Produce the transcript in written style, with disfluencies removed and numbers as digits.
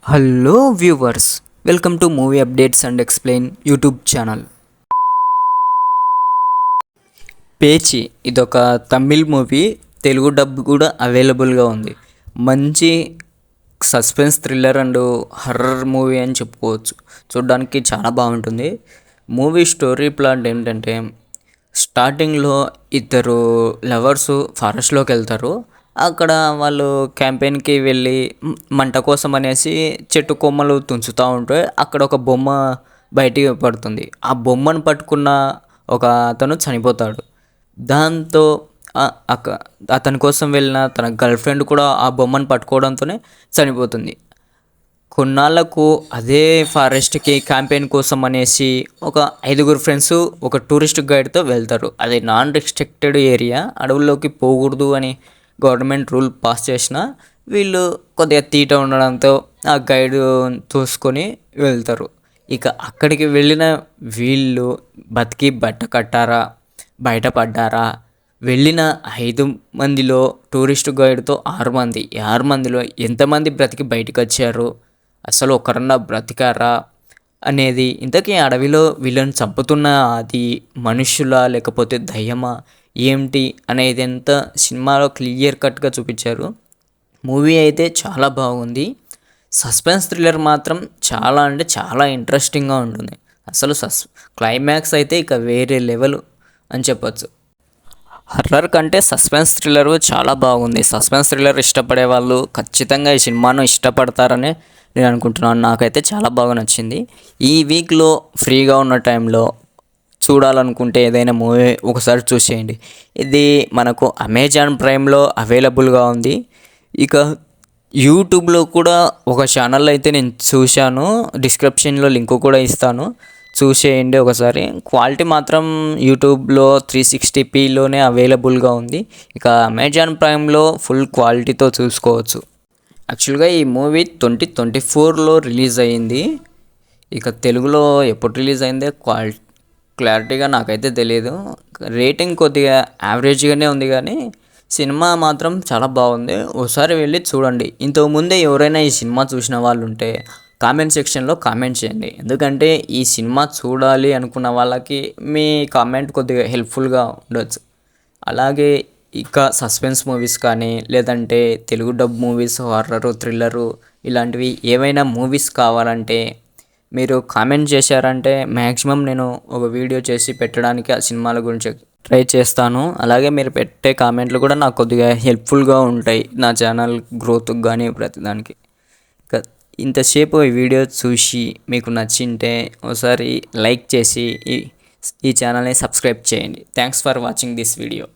Hello viewers, welcome to movie updates and explain YouTube channel. Pechi ఇదొక Tamil movie, Telugu dub కూడా అవైలబుల్గా ఉంది. మంచి suspense thriller and horror movie అని చెప్పుకోవచ్చు. చూడడానికి చాలా బాగుంటుంది. మూవీ స్టోరీ ప్లాట్ ఏంటంటే, స్టార్టింగ్లో ఇద్దరు లవర్స్ ఫారెస్ట్లోకి వెళ్తారు. అక్కడ వాళ్ళు క్యాంపెయిన్కి వెళ్ళి మంట కోసం అనేసి చెట్టు కొమ్మలు తుంచుతూ ఉంటే అక్కడ ఒక బొమ్మ బయటికి పడుతుంది. ఆ బొమ్మను పట్టుకున్న ఒక అతను చనిపోతాడు. దాంతో అక్క అతని కోసం వెళ్ళిన తన గర్ల్ ఫ్రెండ్ కూడా ఆ బొమ్మను పట్టుకోవడంతోనే చనిపోతుంది. కొన్నాళ్లకు అదే ఫారెస్ట్కి క్యాంపెయిన్ కోసం అనేసి ఒక 5 ఫ్రెండ్స్ ఒక టూరిస్ట్ గైడ్తో వెళ్తారు. అది నాన్ రిస్ట్రిక్టెడ్ ఏరియా, అడవుల్లోకి పోకూడదు అని గవర్నమెంట్ రూల్ పాస్ చేసిన వీళ్ళు కొద్దిగా తీట ఉండడంతో ఆ గైడ్ చూసుకొని వెళ్తారు. ఇక అక్కడికి వెళ్ళిన వీళ్ళు బతికి బట్ట కట్టారా, బయటపడ్డారా? వెళ్ళిన 5 మందిలో టూరిస్ట్ గైడ్తో 6 మంది, 6 మందిలో ఎంతమంది బ్రతికి బయటకు వచ్చారు, అసలు ఒకరన్నా బ్రతికారా అనేది, ఇంతకీ అడవిలో వీళ్ళని చంపుతున్న అది మనుషులా లేకపోతే దయ్యమా ఏంటి అనేది ఎంత సినిమాలో క్లియర్ కట్గా చూపించారు. మూవీ అయితే చాలా బాగుంది. సస్పెన్స్ థ్రిల్లర్ మాత్రం చాలా అంటే చాలా ఇంట్రెస్టింగ్గా ఉంటుంది. అసలు క్లైమాక్స్ అయితే ఇక వేరే లెవెల్ అని చెప్పొచ్చు. హర్రర్ కంటే సస్పెన్స్ థ్రిల్లర్ చాలా బాగుంది. సస్పెన్స్ థ్రిల్లర్ ఇష్టపడే వాళ్ళు ఖచ్చితంగా ఈ సినిమాను ఇష్టపడతారని నేను అనుకుంటున్నాను. నాకైతే చాలా బాగా నచ్చింది. ఈ వీక్లో ఫ్రీగా ఉన్న టైంలో చూడాలనుకుంటే ఏదైనా మూవీ ఒకసారి చూసేయండి. ఇది మనకు అమెజాన్ ప్రైమ్లో అవైలబుల్గా ఉంది. ఇక యూట్యూబ్లో కూడా ఒక ఛానల్ అయితే నేను చూశాను, డిస్క్రిప్షన్లో లింక్ కూడా ఇస్తాను, చూసేయండి ఒకసారి. క్వాలిటీ మాత్రం యూట్యూబ్లో 360pలోనే అవైలబుల్గా ఉంది. ఇక అమెజాన్ ప్రైమ్లో ఫుల్ క్వాలిటీతో చూసుకోవచ్చు. యాక్చువల్గా ఈ మూవీ 2024లో రిలీజ్ అయ్యింది. ఇక తెలుగులో ఎప్పుడు రిలీజ్ అయిందే క్లారిటీగా నాకైతే తెలియదు. రేటింగ్ కొద్దిగా యావరేజ్గానే ఉంది, కానీ సినిమా మాత్రం చాలా బాగుంది. ఒకసారి వెళ్ళి చూడండి. ఇంతకుముందే ఎవరైనా ఈ సినిమా చూసిన వాళ్ళు ఉంటే కామెంట్ సెక్షన్లో కామెంట్ చేయండి. ఎందుకంటే ఈ సినిమా చూడాలి అనుకున్న వాళ్ళకి మీ కామెంట్ కొద్దిగా హెల్ప్ఫుల్గా ఉండొచ్చు. అలాగే ఇక సస్పెన్స్ మూవీస్ కానీ లేదంటే Telugu dub movies, horror, thriller ఇలాంటివి ఏవైనా మూవీస్ కావాలంటే మీరు కామెంట్ చేశారంటే మ్యాక్సిమం నేను ఒక వీడియో చేసి పెట్టడానికి ఆ సినిమాల గురించి ట్రై చేస్తాను. అలాగే మీరు పెట్టే కామెంట్లు కూడా నాకు కొద్దిగా హెల్ప్ఫుల్గా ఉంటాయి నా ఛానల్ గ్రోత్కి కానీ ప్రతిదానికి. ఇంతసేపు ఈ వీడియో చూసి మీకు నచ్చింటే ఒకసారి లైక్ చేసి ఈ ఛానల్ని సబ్స్క్రైబ్ చేయండి. Thanks for watching this video.